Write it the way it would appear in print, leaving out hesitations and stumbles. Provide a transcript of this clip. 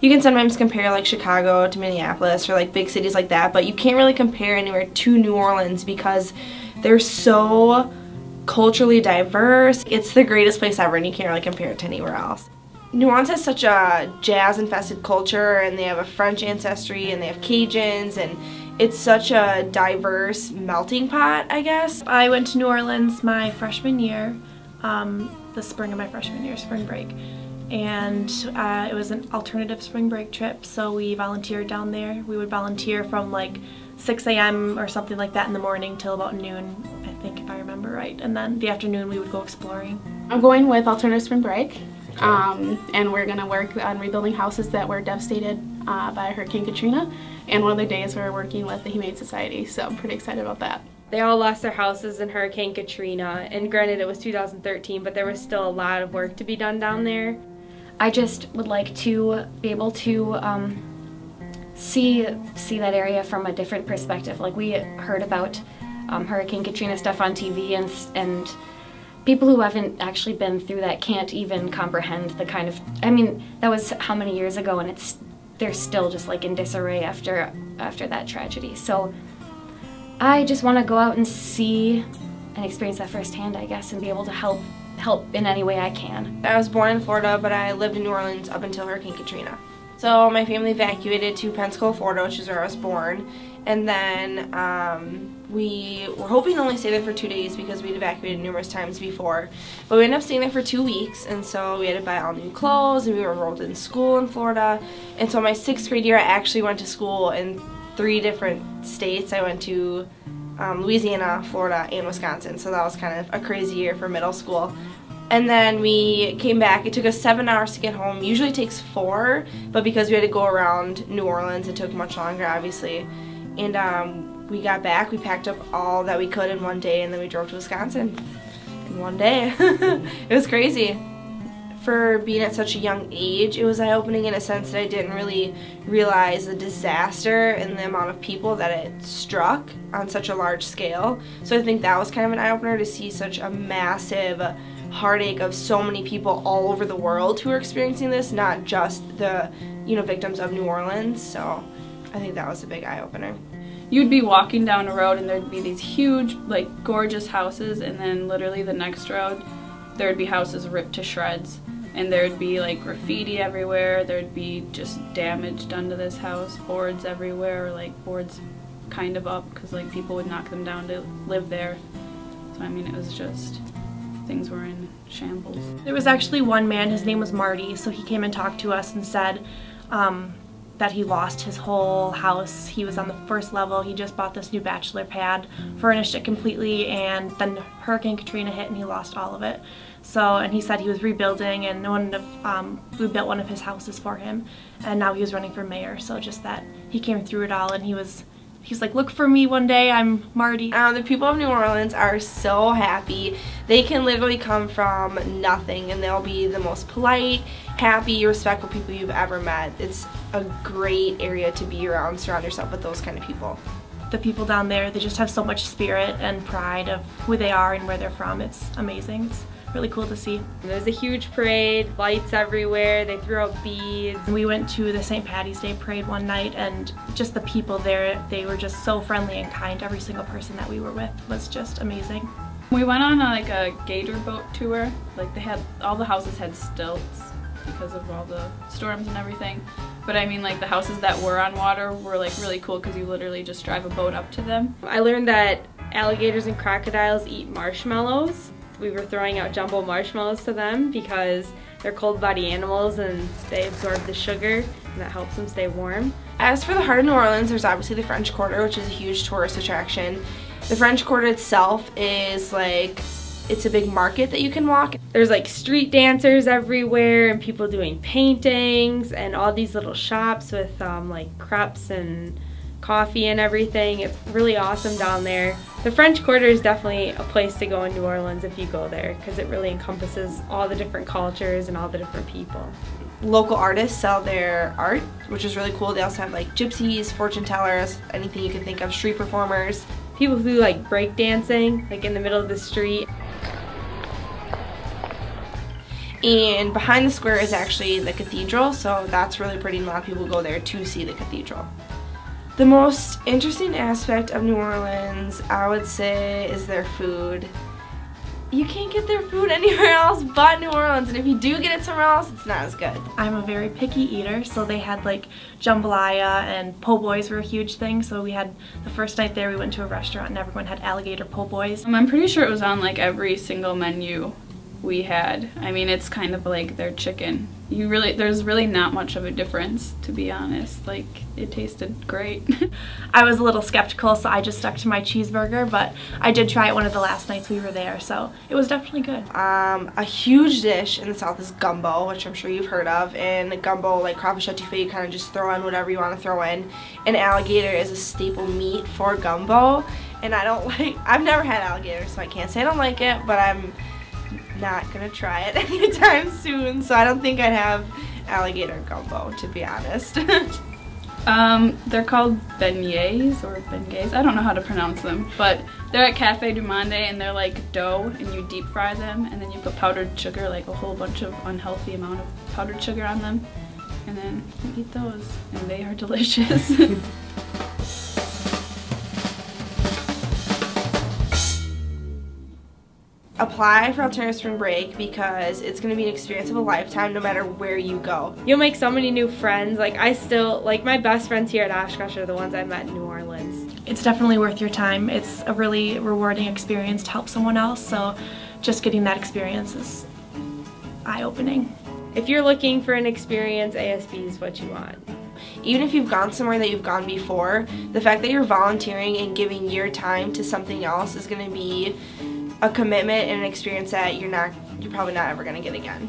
you can sometimes compare like Chicago to Minneapolis or like big cities like that, but you can't really compare anywhere to New Orleans because they're so culturally diverse. It's the greatest place ever and you can't really compare it to anywhere else. New Orleans has such a jazz-infested culture, and they have a French ancestry, and they have Cajuns, and it's such a diverse melting pot, I guess. I went to New Orleans my freshman year, the spring of my freshman year, spring break, and it was an alternative spring break trip, so we volunteered down there. We would volunteer from like 6 a.m. or something like that in the morning till about noon, I think, if I remember right, and then the afternoon we would go exploring. I'm going with alternative spring break. And we're going to work on rebuilding houses that were devastated by Hurricane Katrina, and one of the days we're working with the Humane Society, so I'm pretty excited about that. They all lost their houses in Hurricane Katrina, and granted it was 2013, but there was still a lot of work to be done down there. I just would like to be able to see that area from a different perspective. Like, we heard about Hurricane Katrina stuff on TV, and people who haven't actually been through that can't even comprehend the kind of, I mean, that was how many years ago, and they're still just like in disarray after that tragedy. So I just want to go out and see and experience that firsthand, I guess, and be able to help in any way I can. I was born in Florida, but I lived in New Orleans up until Hurricane Katrina. So my family evacuated to Pensacola, Florida, which is where I was born, and then we were hoping to only stay there for 2 days because we'd evacuated numerous times before. But we ended up staying there for 2 weeks, and so we had to buy all new clothes, and we were enrolled in school in Florida. And so my 6th grade year, I actually went to school in 3 different states. I went to Louisiana, Florida, and Wisconsin, so that was kind of a crazy year for middle school. And then we came back. It took us 7 hours to get home. Usually it takes 4, but because we had to go around New Orleans, it took much longer, obviously. And we got back, we packed up all that we could in one day, and then we drove to Wisconsin in one day. It was crazy. For being at such a young age, it was eye-opening in a sense that I didn't really realize the disaster and the amount of people that it struck on such a large scale. So I think that was kind of an eye-opener to see such a massive heartache of so many people all over the world who are experiencing this, not just the, you know, victims of New Orleans. So I think that was a big eye-opener. You'd be walking down a road and there'd be these huge, like, gorgeous houses, and then literally the next road there'd be houses ripped to shreds, and there'd be like graffiti everywhere, there'd be just damage done to this house, boards everywhere, or like boards kind of up because like people would knock them down to live there. So I mean, it was just, things were in shambles. There was actually one man, his name was Marty, so he came and talked to us and said that he lost his whole house. He was on the 1st level, he just bought this new bachelor pad, furnished it completely, and then Hurricane Katrina hit and he lost all of it. So, and he said he was rebuilding, and we built one of his houses for him, and now he was running for mayor. So just that he came through it all, and he's like, look for me one day, I'm Marty. The people of New Orleans are so happy. They can literally come from nothing and they'll be the most polite, happy, respectful people you've ever met. It's a great area to be around, surround yourself with those kind of people. The people down there, they just have so much spirit and pride of who they are and where they're from. It's amazing. It's really cool to see. There's a huge parade, lights everywhere, they threw out beads. We went to the St. Patty's Day parade one night, and just the people there, they were just so friendly and kind. Every single person that we were with was just amazing. We went on like a gator boat tour. Like, they had, all the houses had stilts because of all the storms and everything. But I mean, like, the houses that were on water were like really cool because you literally just drive a boat up to them. I learned that alligators and crocodiles eat marshmallows. We were throwing out jumbo marshmallows to them because they're cold-body animals and they absorb the sugar, and that helps them stay warm. As for the heart of New Orleans, there's obviously the French Quarter, which is a huge tourist attraction. The French Quarter itself is like, it's a big market that you can walk. There's like street dancers everywhere and people doing paintings and all these little shops with like crepes and coffee and everything. It's really awesome down there. The French Quarter is definitely a place to go in New Orleans if you go there because it really encompasses all the different cultures and all the different people. Local artists sell their art, which is really cool. They also have like gypsies, fortune tellers, anything you can think of, street performers. People who do like break dancing, like in the middle of the street. And behind the square is actually the cathedral, so that's really pretty, and a lot of people go there to see the cathedral. The most interesting aspect of New Orleans, I would say, is their food. You can't get their food anywhere else but New Orleans, and if you do get it somewhere else, it's not as good. I'm a very picky eater, so they had like jambalaya, and po' boys were a huge thing. So we had, the first night there, we went to a restaurant and everyone had alligator po' boys. I'm pretty sure it was on like every single menu we had. I mean, it's kind of like their chicken. There's really not much of a difference, to be honest. Like, it tasted great. I was a little skeptical, so I just stuck to my cheeseburger, but I did try it one of the last nights we were there, so it was definitely good. A huge dish in the South is gumbo, which I'm sure you've heard of. And gumbo, like crawfish etouffee, you kind of just throw in whatever you want to throw in. And alligator is a staple meat for gumbo. And I've never had alligator, so I can't say I don't like it, but I'm not gonna try it anytime soon, so I don't think I'd have alligator gumbo, to be honest. They're called beignets or beignets. I don't know how to pronounce them, but they're at Cafe du Monde, and they're like dough, and you deep fry them, and then you put powdered sugar, like a whole bunch of unhealthy amount of powdered sugar on them, and then you eat those, and they are delicious. Apply for alternative spring break because it's going to be an experience of a lifetime no matter where you go. You'll make so many new friends. Like, I still, like, my best friends here at Oshkosh are the ones I met in New Orleans. It's definitely worth your time. It's a really rewarding experience to help someone else, so just getting that experience is eye-opening. If you're looking for an experience, ASB is what you want. Even if you've gone somewhere that you've gone before, the fact that you're volunteering and giving your time to something else is going to be a commitment and an experience that you're probably not ever going to get again.